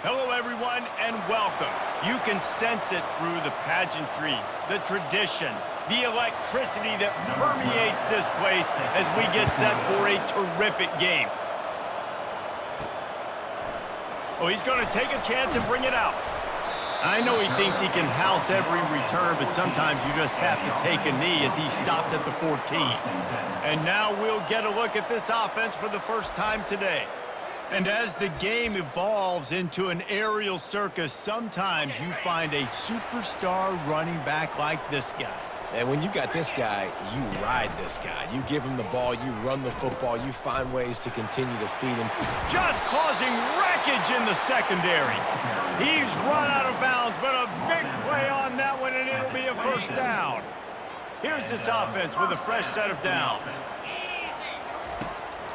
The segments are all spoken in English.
Hello, everyone, and welcome. You can sense it through the pageantry, the tradition, the electricity that permeates this place as we get set for a terrific game. Oh, he's going to take a chance and bring it out. I know he thinks he can house every return, but sometimes you just have to take a knee as he stopped at the 14. And now we'll get a look at this offense for the first time today. And as the game evolves into an aerial circus, sometimes you find a superstar running back like this guy. And when you got this guy, you ride this guy. You give him the ball, you run the football, you find ways to continue to feed him. Just causing wreckage in the secondary. He's run out of bounds, but a big play on that one, and it'll be a first down. Here's this offense with a fresh set of downs.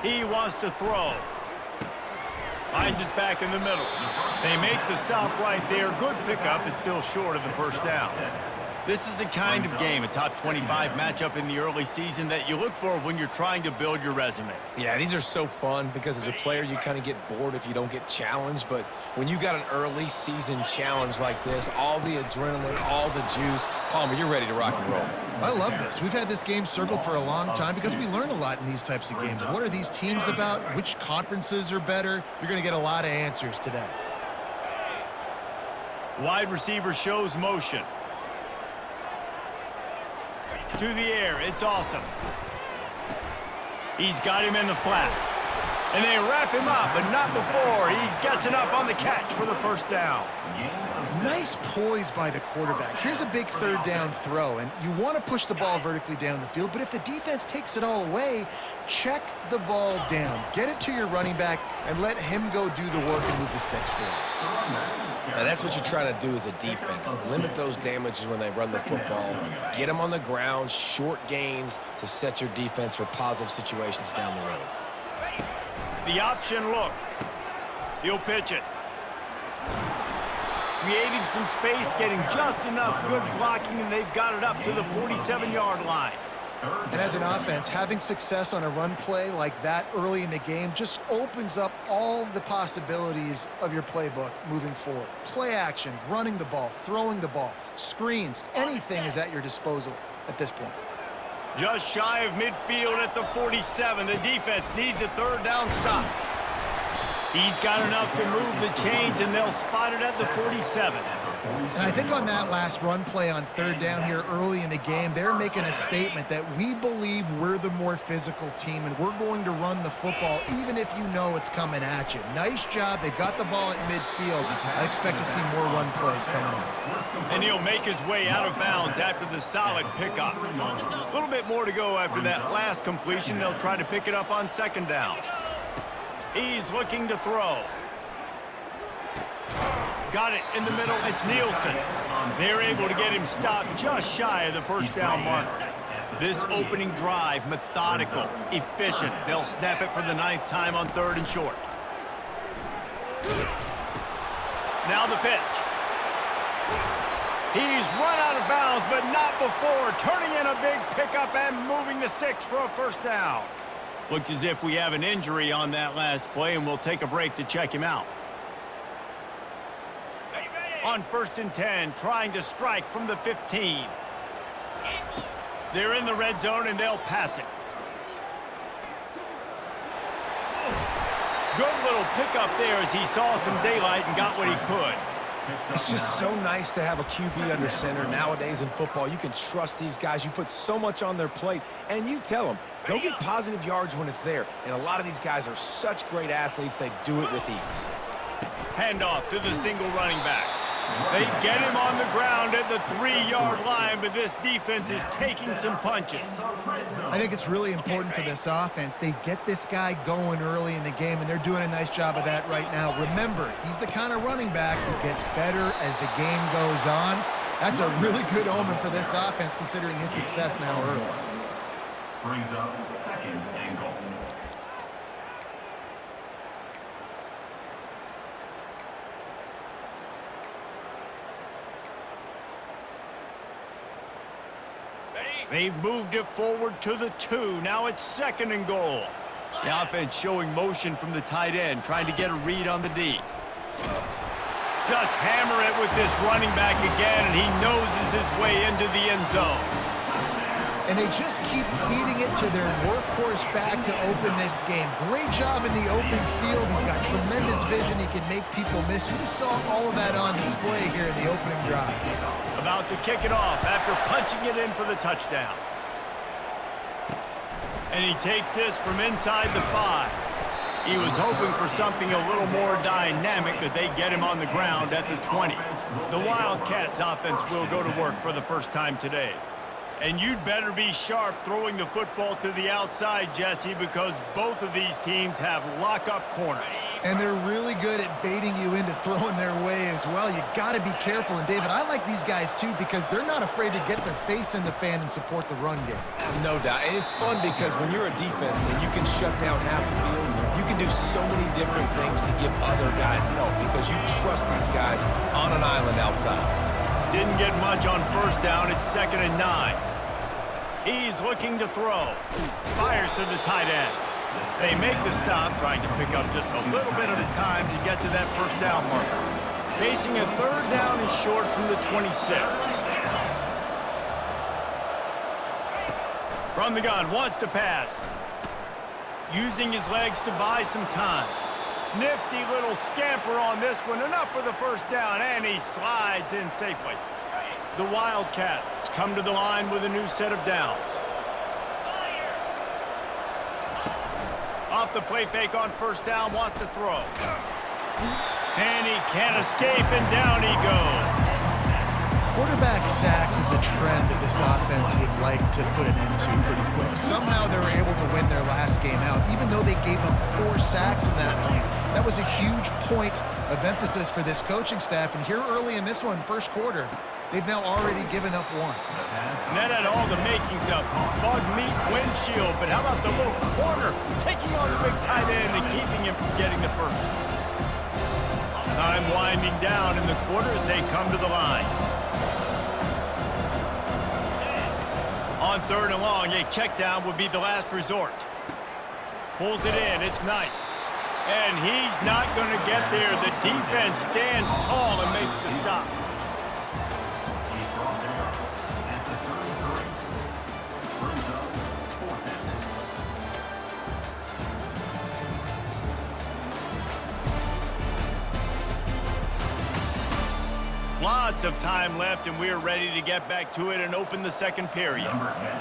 He wants to throw. Finds us back in the middle. They make the stop right there. Good pickup. It's still short of the first down. This is the kind of game, a top 25 matchup in the early season, that you look for when you're trying to build your resume. Yeah, these are so fun because as a player, you kind of get bored if you don't get challenged. But when you got an early season challenge like this, all the adrenaline, all the juice, Palmer, you're ready to rock and roll. I love this. We've had this game circled for a long time because we learn a lot in these types of games. What are these teams about? Which conferences are better? You're going to get a lot of answers today. Wide receiver shows motion. To the air, it's awesome. He's got him in the flat. And they wrap him up, but not before he gets enough on the catch for the first down. Nice poise by the quarterback. Here's a big third down throw, and you want to push the ball vertically down the field, but if the defense takes it all away, check the ball down. Get it to your running back and let him go do the work and move the sticks for you. And that's what you're trying to do as a defense. Limit those damages when they run the football. Get them on the ground, short gains to set your defense for positive situations down the road. The option look. He'll pitch it. Creating some space, getting just enough good blocking, and they've got it up to the 47-yard line. And as an offense, having success on a run play like that early in the game just opens up all the possibilities of your playbook moving forward. Play action, running the ball, throwing the ball, screens, anything is at your disposal at this point. Just shy of midfield at the 47. The defense needs a third down stop. He's got enough to move the chains, and they'll spot it at the 47. And I think on that last run play on third down here early in the game, they're making a statement that we believe we're the more physical team, and we're going to run the football even if you know it's coming at you. Nice job. They've got the ball at midfield. I expect to see more run plays coming up. And he'll make his way out of bounds after the solid pickup. A little bit more to go after that last completion. They'll try to pick it up on second down. He's looking to throw. Got it in the middle. It's Nielsen. They're able to get him stopped just shy of the first down marker. This opening drive, methodical, efficient. They'll snap it for the 9th time on 3rd and short. Now the pitch. He's run out of bounds, but not before. Turning in a big pickup and moving the sticks for a first down. Looks as if we have an injury on that last play, and we'll take a break to check him out. On 1st and 10, trying to strike from the 15. They're in the red zone, and they'll pass it. Good little pickup there as he saw some daylight and got what he could. It's just so nice to have a QB under center. Nowadays in football, you can trust these guys. You put so much on their plate, and you tell them, go get positive yards when it's there. And a lot of these guys are such great athletes, they do it with ease. Handoff to the single running back. They get him on the ground at the 3-yard line, but this defense is taking some punches. I think it's really important for this offense. They get this guy going early in the game, and they're doing a nice job of that right now. Remember, he's the kind of running back who gets better as the game goes on. That's a really good omen for this offense, considering his success now early. Brings up 2nd and goal. They've moved it forward to the 2. Now it's 2nd and goal. The offense showing motion from the tight end, trying to get a read on the D. Just hammer it with this running back again, and he noses his way into the end zone. And they just keep feeding it to their workhorse back to open this game. Great job in the open field. He's got tremendous vision. He can make people miss. You saw all of that on display here in the opening drive. About to kick it off after punching it in for the touchdown. And he takes this from inside the 5. He was hoping for something a little more dynamic, but they get him on the ground at the 20. The Wildcats offense will go to work for the first time today. And you'd better be sharp throwing the football to the outside, Jesse, because both of these teams have lock-up corners. And they're really good at baiting you into throwing their way as well. You got to be careful. And, David, I like these guys, too, because they're not afraid to get their face in the fan and support the run game. No doubt. And it's fun because when you're a defense and you can shut down half the field, you can do so many different things to give other guys help because you trust these guys on an island outside. Didn't get much on first down. It's 2nd and 9. He's looking to throw. Fires to the tight end. They make the stop, trying to pick up just a little bit at a time to get to that first down marker. Facing a 3rd down and short from the 26. From the gun, wants to pass. Using his legs to buy some time. Nifty little scamper on this one. Enough for the first down, and he slides in safely. The Wildcats come to the line with a new set of downs. Off the play fake on first down, wants to throw. And he can't escape, and down he goes. Quarterback sacks is a trend that this offense would like to put an end to pretty quick. Somehow they were able to win their last game out, even though they gave up 4 sacks in that one. That was a huge point of emphasis for this coaching staff. And here early in this one, first quarter, they've now already given up 1. And that had all the makings of bug meat windshield, but how about the little corner taking on the big tight end and keeping him from getting the first? Time winding down in the quarter as they come to the line. On 3rd and long, a check down would be the last resort. Pulls it in, it's Knight. And he's not going to get there. The defense stands tall and makes the stop. Lots of time left, and we're ready to get back to it and open the second period.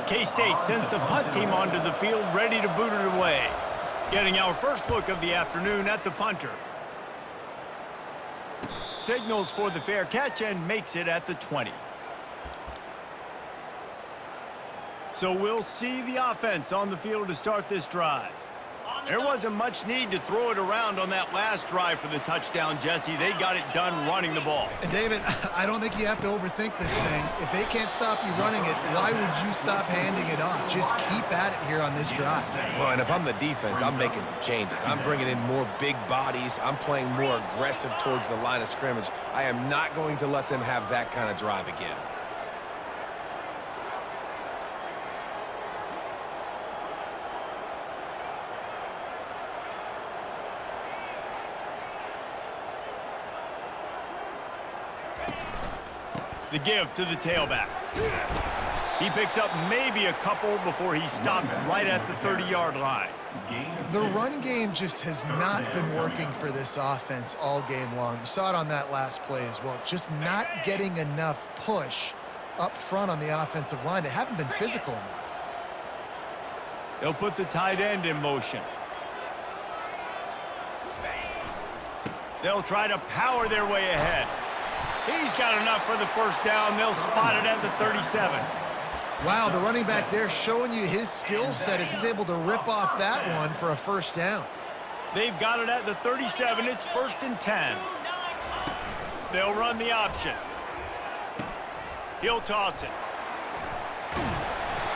K-State sends the punt team onto the field, ready to boot it away. Getting our first look of the afternoon at the punter. Signals for the fair catch and makes it at the 20. So we'll see the offense on the field to start this drive. There wasn't much need to throw it around on that last drive for the touchdown, Jesse. They got it done running the ball. And David, I don't think you have to overthink this thing. If they can't stop you running it, why would you stop handing it off? Just keep at it here on this drive. Well, and if I'm the defense, I'm making some changes. I'm bringing in more big bodies. I'm playing more aggressive towards the line of scrimmage. I am not going to let them have that kind of drive again. The give to the tailback. He picks up maybe a couple before he's stopped right at the 30-yard line. The run game just has not been working for this offense all game long. You saw it on that last play as well. Just not getting enough push up front on the offensive line. They haven't been physical enough. They'll put the tight end in motion. They'll try to power their way ahead. He's got enough for the first down. They'll spot it at the 37. Wow, the running back there showing you his skill set as he's able to rip off that one for a first down. They've got it at the 37. It's 1st and 10. They'll run the option. He'll toss it.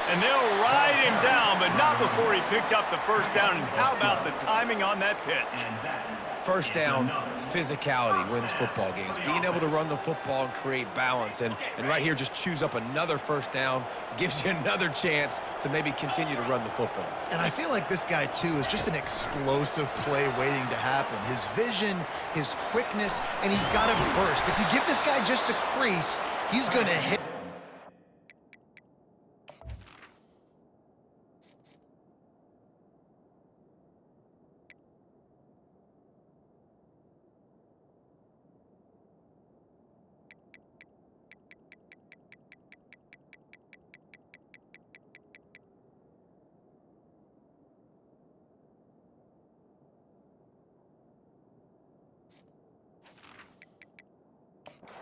And they'll ride him down, but not before he picks up the first down. And how about the timing on that pitch? first down physicality wins football games. Being able to run the football and create balance. And right here, just choose up another first down, gives you another chance to maybe continue to run the football. And I feel like this guy, too, is just an explosive play waiting to happen. His vision, his quickness, and he's got a burst. If you give this guy just a crease, he's going to hit.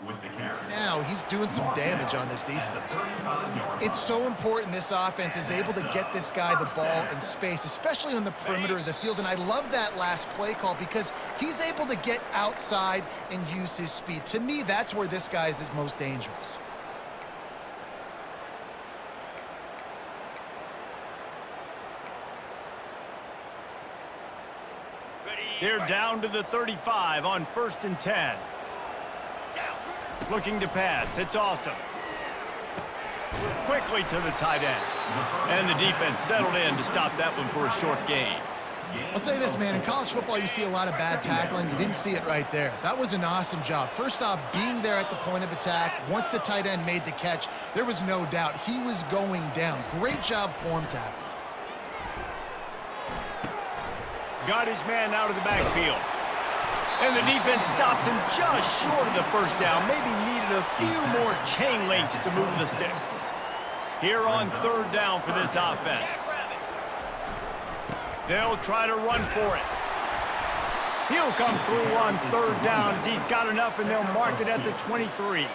With the carry. Now he's doing some damage on this defense. It's so important this offense is able to get this guy the ball in space, especially on the perimeter of the field. And I love that last play call because he's able to get outside and use his speed. To me, that's where this guy is most dangerous. They're down to the 35 on 1st and 10. Looking to pass. It's awesome. Quickly to the tight end. And the defense settled in to stop that one for a short gain. I'll say this, man. In college football, you see a lot of bad tackling. You didn't see it right there. That was an awesome job. First off, being there at the point of attack. Once the tight end made the catch, there was no doubt he was going down. Great job form tackle. Got his man out of the backfield. And the defense stops him just short of the first down. Maybe needed a few more chain links to move the sticks. Here on 3rd down for this offense. They'll try to run for it. He'll come through on 3rd down as he's got enough, and they'll mark it at the 23.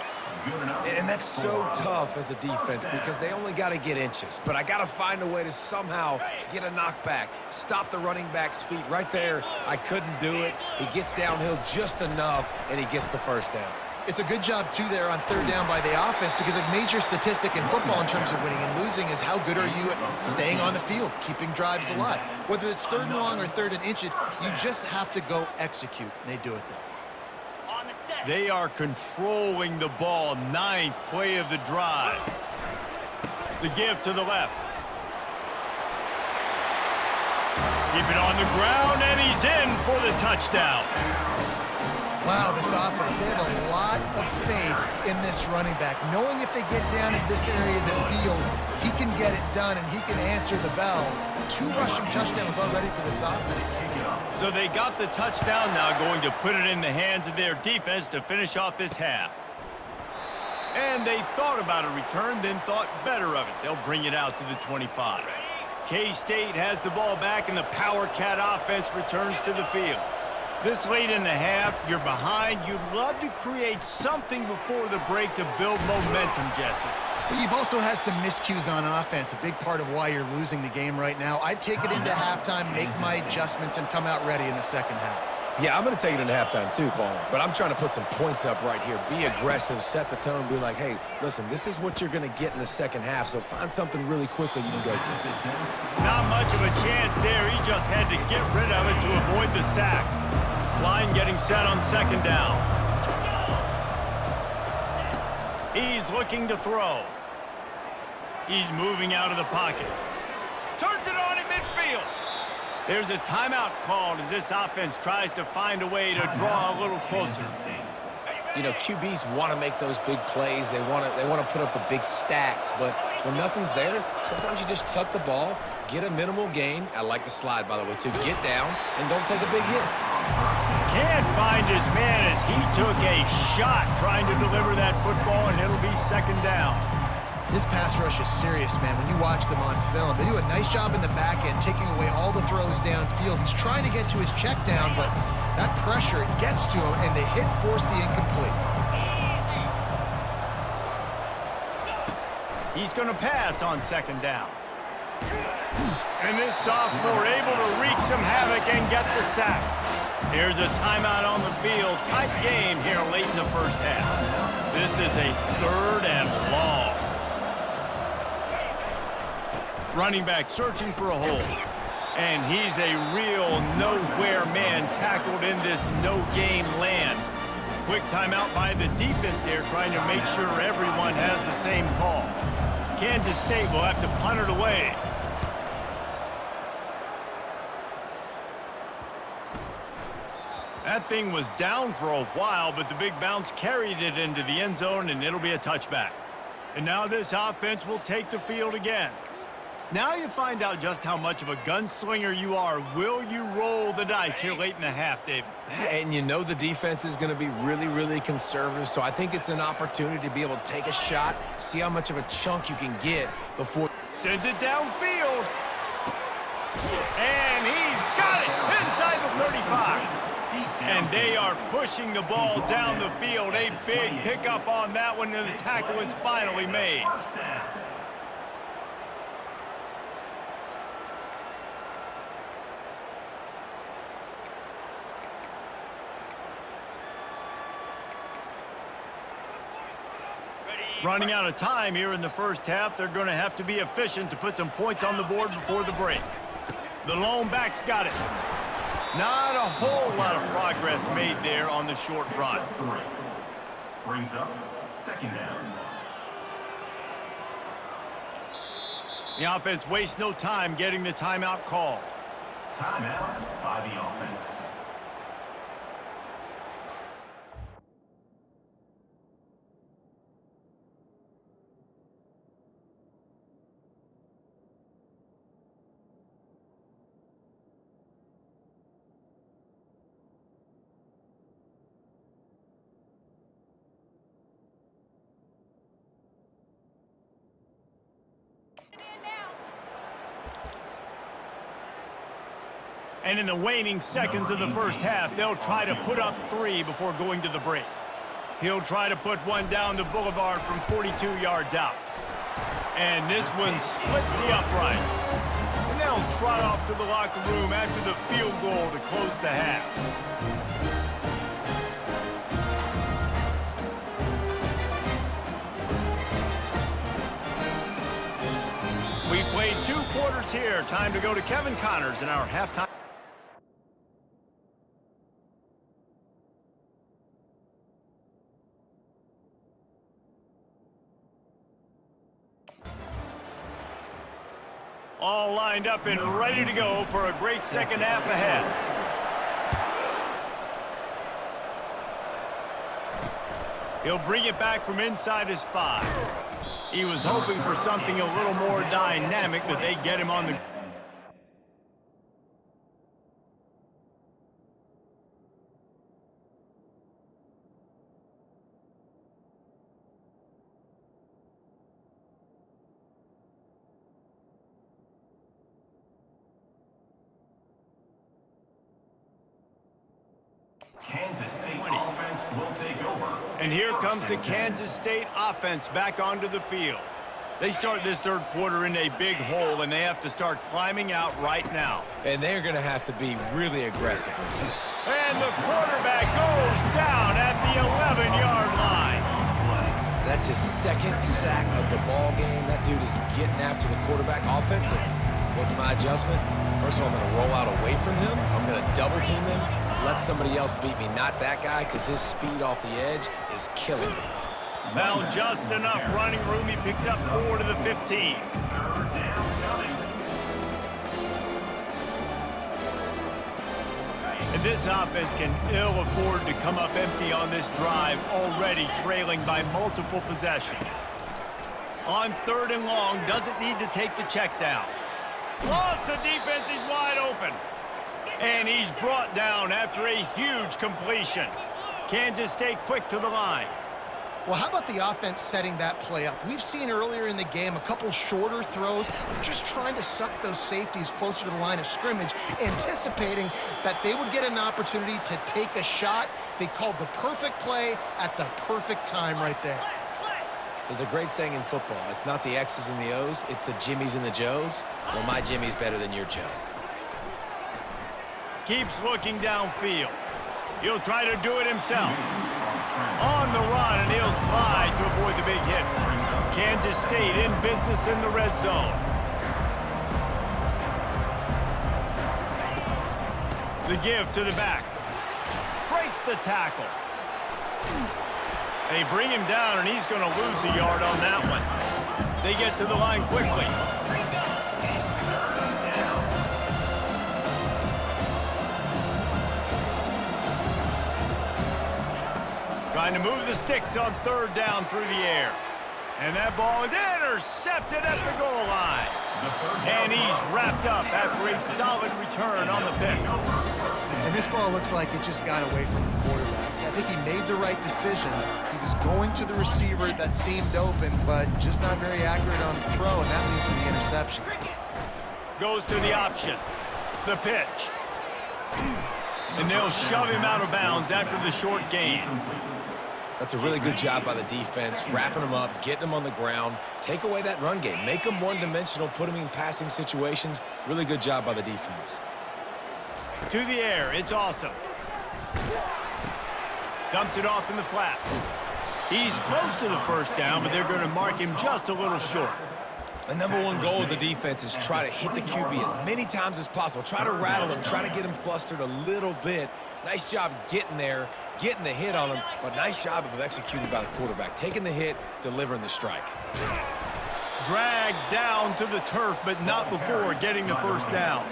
And that's so tough as a defense because they only got to get inches. But I got to find a way to somehow get a knockback, stop the running back's feet. Right there, I couldn't do it. He gets downhill just enough, and he gets the first down. It's a good job, too, there on 3rd down by the offense because a major statistic in football in terms of winning and losing is how good are you at staying on the field, keeping drives alive. Whether it's 3rd and long or 3rd and inches, you just have to go execute, and they do it there. They are controlling the ball. 9th play of the drive. The give to the left. Keep it on the ground, and he's in for the touchdown. Wow, this offense, they have a lot of faith in this running back. Knowing if they get down in this area of the field, he can get it done and he can answer the bell. 2 rushing touchdowns already for this offense. So they got the touchdown now, going to put it in the hands of their defense to finish off this half. And they thought about a return, then thought better of it. They'll bring it out to the 25. K-State has the ball back, and the Power Cat offense returns to the field. This late in the half, you're behind. You'd love to create something before the break to build momentum, Jesse. But you've also had some miscues on offense, a big part of why you're losing the game right now. I'd take it into halftime, make my adjustments, and come out ready in the second half. Yeah, I'm going to take it into halftime too, Paul. But I'm trying to put some points up right here. Be aggressive, set the tone, be like, hey, listen, this is what you're going to get in the second half, so find something really quickly you can go to. Not much of a chance there. He just had to get rid of it to avoid the sack. Line getting set on 2nd down. He's looking to throw. He's moving out of the pocket. Turns it on in midfield. There's a timeout called as this offense tries to find a way to draw a little closer. You know, QBs want to make those big plays. They want to put up the big stats. But when nothing's there, sometimes you just tuck the ball, get a minimal gain. I like the slide, by the way, too. Get down and don't take a big hit. Can't find his man as he took a shot trying to deliver that football, and it'll be 2nd down. This pass rush is serious, man. When you watch them on film, they do a nice job in the back end, taking away all the throws downfield. He's trying to get to his check down, but that pressure gets to him, and the hit forced the incomplete. He's going to pass on 2nd down. And this sophomore able to wreak some havoc and get the sack. Here's a timeout on the field. Tight game here late in the first half. This is a 3rd and long. Running back searching for a hole. And he's a real nowhere man tackled in this no-game land. Quick timeout by the defense there, trying to make sure everyone has the same call. Kansas State will have to punt it away. That thing was down for a while, but the big bounce carried it into the end zone, and it'll be a touchback. And now this offense will take the field again. Now you find out just how much of a gunslinger you are. Will you roll the dice here late in the half, David? And you know the defense is going to be really, really conservative, so I think it's an opportunity to be able to take a shot, see how much of a chunk you can get before... Sends it downfield. And he's got it inside the 35. And they are pushing the ball down the field. A big pickup on that one, and the tackle is finally made. Running out of time here in the first half. They're going to have to be efficient to put some points on the board before the break. The lone back's got it. Not a whole lot of progress made there on the short run. Brings up second down. The offense wastes no time getting the timeout called. Timeout by the offense. And in the waning seconds of the first half, they'll try to put up 3 before going to the break. He'll try to put one down the boulevard from 42 yards out. And this one splits the uprights. And they'll trot off to the locker room after the field goal to close the half. We've played 2 quarters here. Time to go to Kevin Connors in our halftime. All lined up and ready to go for a great second half ahead. He'll bring it back from inside his 5. He was hoping for something a little more dynamic, but they get him on the... Kansas State offense will take over. And here comes the Kansas State offense back onto the field. They start this third quarter in a big hole, and they have to start climbing out right now. And they're going to have to be really aggressive. And the quarterback goes down at the 11-yard line. That's his second sack of the ball game. That dude is getting after the quarterback offensively. What's my adjustment? First of all, I'm going to roll out away from him. I'm going to double team him. Let somebody else beat me, not that guy, because his speed off the edge is killing me. Well, just enough running room. He picks up 4 to the 15. And this offense can ill afford to come up empty on this drive, already trailing by multiple possessions. On 3rd and long, doesn't need to take the check down. Lost the defense, he's wide open. And he's brought down after a huge completion. Kansas State quick to the line. Well, how about the offense setting that play up? We've seen earlier in the game a couple shorter throws, just trying to suck those safeties closer to the line of scrimmage, anticipating that they would get an opportunity to take a shot. They called the perfect play at the perfect time right there. There's a great saying in football. It's not the X's and the O's, it's the Jimmies and the Joes. Well, my Jimmy's better than your Joe. Keeps looking downfield. He'll try to do it himself. On the run, and he'll slide to avoid the big hit. Kansas State in business in the red zone. The give to the back. Breaks the tackle. They bring him down, and he's going to lose a yard on that one. They get to the line quickly. Trying to move the sticks on third down through the air. And that ball is intercepted at the goal line. And he's wrapped up after a solid return on the pick. And this ball looks like it just got away from the quarterback. I think he made the right decision. He was going to the receiver that seemed open, but just not very accurate on the throw, and that leads to the interception. Goes to the option. The pitch. And they'll shove him out of bounds after the short gain. That's a really good job by the defense, wrapping them up, getting them on the ground. Take away that run game. Make them one-dimensional, put them in passing situations. Really good job by the defense. To the air, it's awesome. Dumps it off in the flats. He's close to the first down, but they're going to mark him just a little short. The number one goal as a defense is try to hit the QB as many times as possible. Try to rattle him, try to get him flustered a little bit. Nice job getting there, getting the hit on him, but nice job of executing by the quarterback. Taking the hit, delivering the strike. Dragged down to the turf, but not before getting the first down.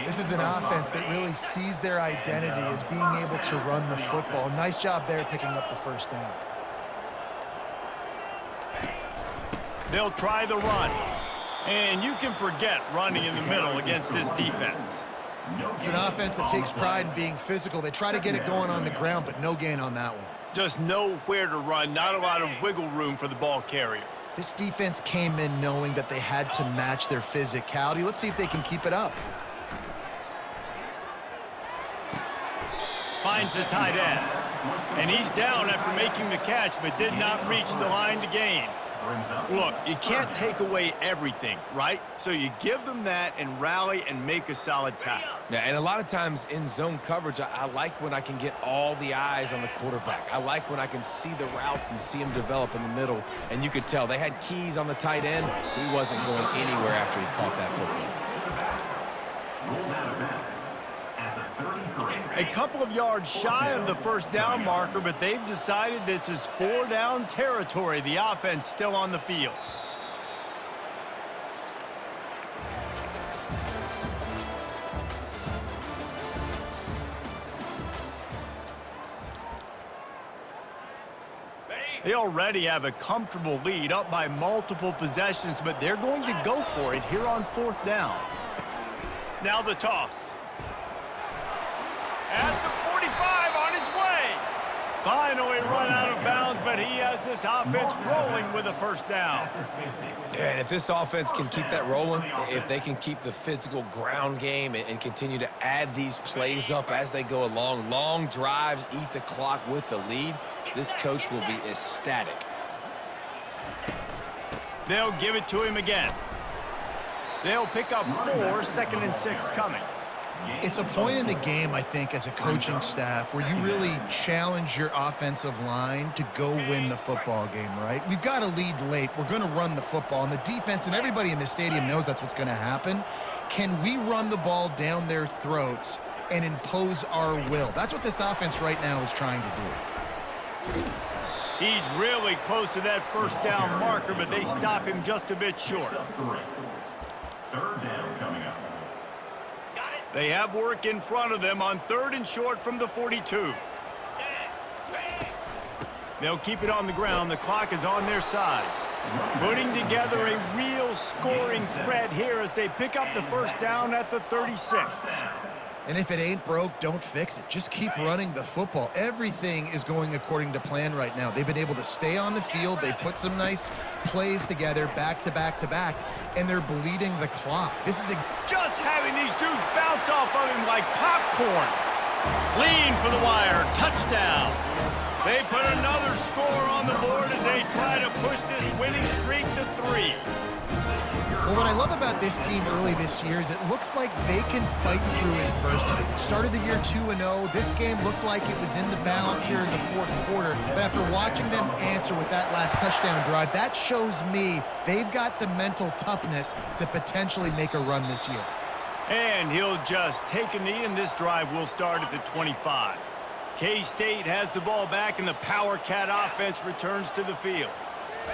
This is an offense that really sees their identity as being able to run the football. Nice job there picking up the first down. They'll try the run. And you can forget running in the middle against this defense. It's an offense that takes pride in being physical. They try to get it going on the ground, but no gain on that one. Just know where to run, not a lot of wiggle room for the ball carrier. This defense came in knowing that they had to match their physicality. Let's see if they can keep it up. Finds the tight end. And he's down after making the catch, but did not reach the line to gain. Look, you can't take away everything, right? So you give them that and rally and make a solid tackle. Yeah, and a lot of times in zone coverage, I like when I can get all the eyes on the quarterback. I like when I can see the routes and see him develop in the middle. And you could tell they had keys on the tight end. He wasn't going anywhere after he caught that football. A couple of yards shy of the first down marker, but they've decided this is 4-down territory. The offense still on the field. They already have a comfortable lead, up by multiple possessions, but they're going to go for it here on fourth down. Now the toss. At the 45, on his way. Finally run out of bounds, but he has this offense rolling with a first down. Yeah, and if this offense can keep that rolling, if they can keep the physical ground game and continue to add these plays up as they go along, long drives, eat the clock with the lead, this coach will be ecstatic. They'll give it to him again. They'll pick up 4, 2nd and 6 coming. It's a point in the game, I think, as a coaching staff where you really challenge your offensive line to go win the football game, right? We've got to lead late. We're going to run the football. And the defense and everybody in the stadium knows that's what's going to happen. Can we run the ball down their throats and impose our will? That's what this offense right now is trying to do. He's really close to that first down marker, but they stop him just a bit short. 3rd down coming up. They have work in front of them on 3rd and short from the 42. They'll keep it on the ground. The clock is on their side. Putting together a real scoring threat here as they pick up the first down at the 36. And if it ain't broke, don't fix it. Just keep running the football. Everything is going according to plan right now. They've been able to stay on the field. They put some nice plays together back to back to back, and they're bleeding the clock. This is just having these dudes bounce off of him like popcorn. Lean for the wire. Touchdown. They put another score on the board as they try to push this winning streak to 3. Well, what I love about this team early this year is it looks like they can fight through adversity. Started the year 2-0. This game looked like it was in the balance here in the 4th quarter. But after watching them answer with that last touchdown drive, that shows me they've got the mental toughness to potentially make a run this year. And he'll just take a knee, and this drive will start at the 25. K-State has the ball back, and the Power Cat offense returns to the field.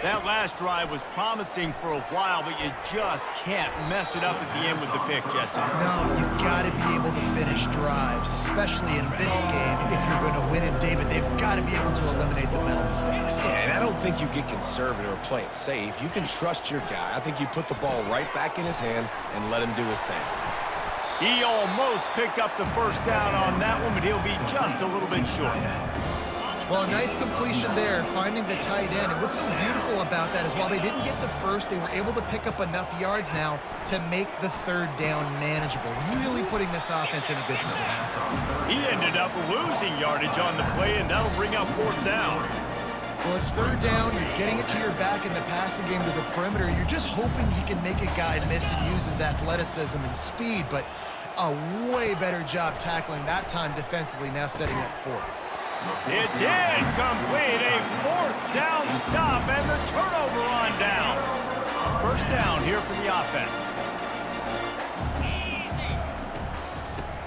That last drive was promising for a while, but you just can't mess it up at the end with the pick, Jesse. No, you've got to be able to finish drives, especially in this game. If you're going to win it, David, they've got to be able to eliminate the mental mistakes. Yeah, and I don't think you get conservative or play it safe. You can trust your guy. I think you put the ball right back in his hands and let him do his thing. He almost picked up the first down on that one, but he'll be just a little bit short. Well, a nice completion there, finding the tight end. And what's so beautiful about that is while they didn't get the first, they were able to pick up enough yards now to make the third down manageable, really putting this offense in a good position. He ended up losing yardage on the play, and that'll bring up fourth down. Well, it's third down. You're getting it to your back in the passing game to the perimeter. You're just hoping he can make a guy miss and use his athleticism and speed, but a way better job tackling that time defensively, now setting up fourth. It's incomplete, a fourth down stop, and the turnover on downs. First down here for the offense.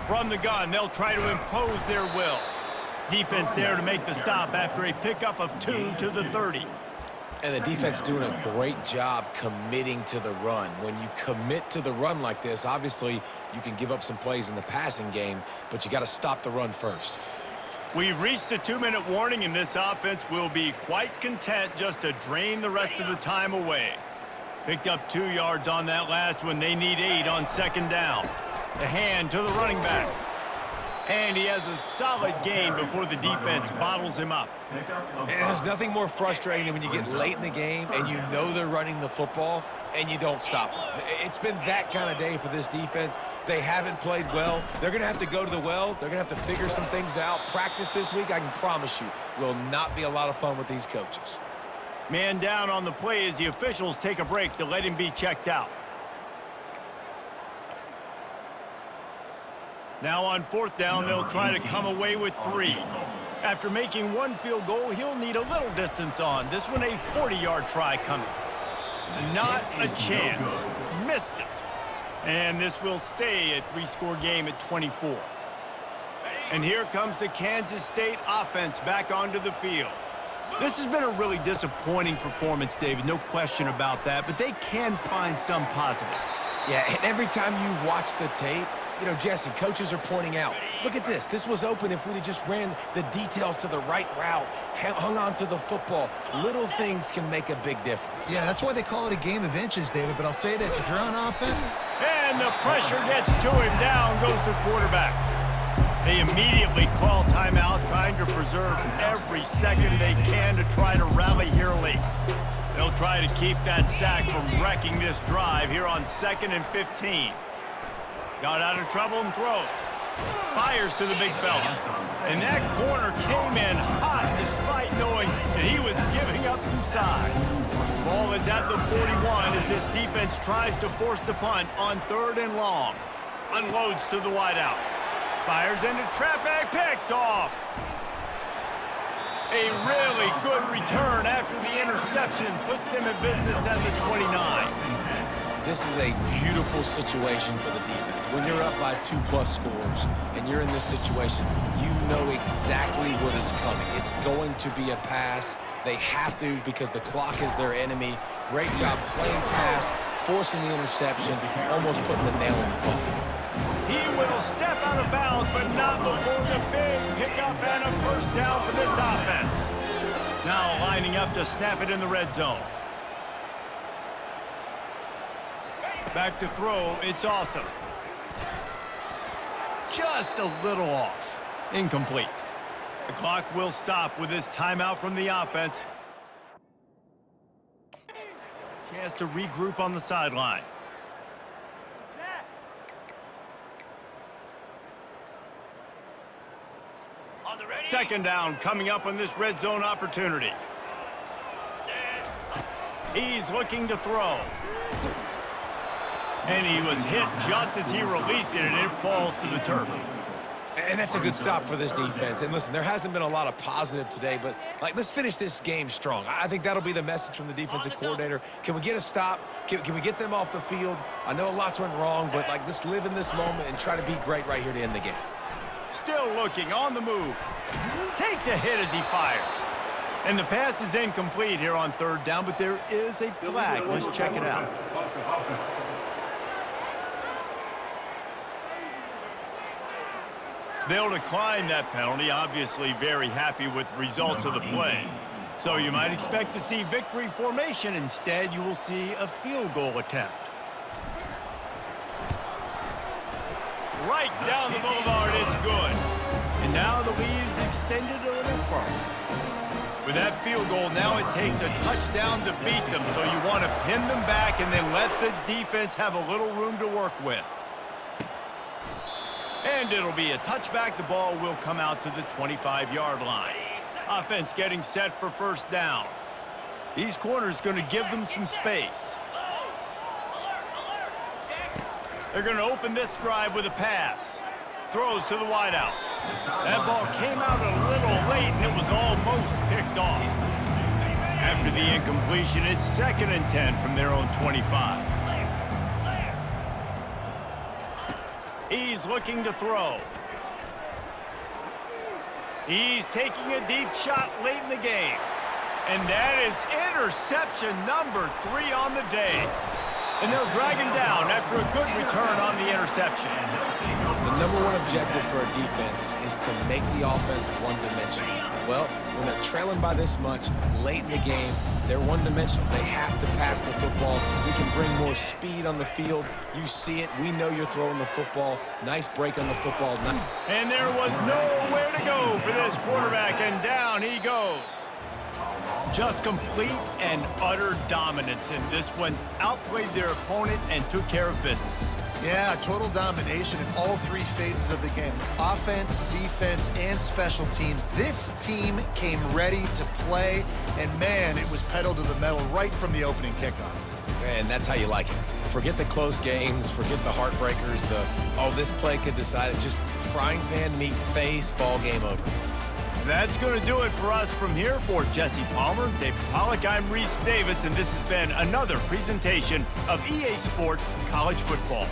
From the gun, they'll try to impose their will. Defense there to make the stop after a pickup of 2 to the 30. And the defense doing a great job committing to the run. When you commit to the run like this, obviously you can give up some plays in the passing game, but you got to stop the run first. We've reached the 2-minute warning, and this offense will be quite content just to drain the rest of the time away. Picked up 2 yards on that last one. They need 8 on second down. The hand to the running back. And he has a solid gain before the defense bottles him up. And there's nothing more frustrating than when you get late in the game and you know they're running the football and you don't stop them. It's been that kind of day for this defense. They haven't played well. They're going to have to go to the well. They're going to have to figure some things out. Practice this week, I can promise you, will not be a lot of fun with these coaches. Man down on the play as the officials take a break to let him be checked out. Now on fourth down, they'll try to come away with 3. After making 1 field goal, he'll need a little distance on. This one a 40-yard try coming. Not a chance. Missed it. And this will stay a 3-score game at 24. And here comes the Kansas State offense back onto the field. This has been a really disappointing performance, David, no question about that, but they can find some positives. Yeah, and every time you watch the tape, you know, Jesse, coaches are pointing out, look at this. This was open if we'd have just ran the details to the right route, hung on to the football. Little things can make a big difference. Yeah, that's why they call it a game of inches, David. But I'll say this, if you're on offense... And the pressure gets to him. Down goes the quarterback. They immediately call timeout, trying to preserve every second they can to try to rally here late. They'll try to keep that sack from wrecking this drive here on 2nd and 15. Got out of trouble and throws. Fires to the big fella. And that corner came in hot despite knowing that he was giving up some size. Ball is at the 41 as this defense tries to force the punt on 3rd and long. Unloads to the wideout. Fires into traffic, picked off. A really good return after the interception puts them in business at the 29. This is a beautiful situation for the defense. When you're up by 2+ scores and you're in this situation, you know exactly what is coming. It's going to be a pass. They have to because the clock is their enemy. Great job playing pass, forcing the interception, almost putting the nail in the coffin. He will step out of bounds, but not before the big pickup and a first down for this offense. Now lining up to snap it in the red zone. Back to throw, it's awesome. Just a little off. Incomplete. The clock will stop with this timeout from the offense. Chance to regroup on the sideline. Second down coming up on this red zone opportunity. He's looking to throw. And he was hit just as he released it, and it falls to the turf. And that's a good stop for this defense. And listen, there hasn't been a lot of positive today, but let's finish this game strong. I think that'll be the message from the defensive coordinator. Can we get a stop? Can we get them off the field? I know lots went wrong, but let's live in this moment and try to be great right here to end the game. Still looking on the move. Takes a hit as he fires. And the pass is incomplete here on third down, but there is a flag. Let's check it out. They'll decline that penalty, obviously very happy with the results of the play. So you might expect to see victory formation. Instead, you will see a field goal attempt. Right down the boulevard, it's good. And now the lead is extended a little further. With that field goal, now it takes a touchdown to beat them, so you want to pin them back and then let the defense have a little room to work with. And it'll be a touchback. The ball will come out to the 25-yard line. Offense getting set for first down. These corners going to give them some space. They're going to open this drive with a pass. Throws to the wideout. That ball came out a little late, and it was almost picked off. After the incompletion, it's 2nd and 10 from their own 25. He's looking to throw. He's taking a deep shot late in the game. And that is interception number 3 on the day. And they'll drag him down after a good return on the interception. The number one objective for a defense is to make the offense one-dimensional. Well, when they're trailing by this much late in the game, they're one-dimensional. They have to pass the football. We can bring more speed on the field. You see it. We know you're throwing the football. Nice break on the football. And there was nowhere to go for this quarterback, and down he goes. Just complete and utter dominance in this one. Outplayed their opponent and took care of business. Yeah, total domination in all 3 phases of the game. Offense, defense, and special teams. This team came ready to play, and man, it was pedal to the metal right from the opening kickoff. And that's how you like it. Forget the close games, forget the heartbreakers, this play could decide it. Just frying pan meat face, ball game over. That's going to do it for us from here. For Jesse Palmer, David Pollack, I'm Reese Davis, and this has been another presentation of EA Sports College Football.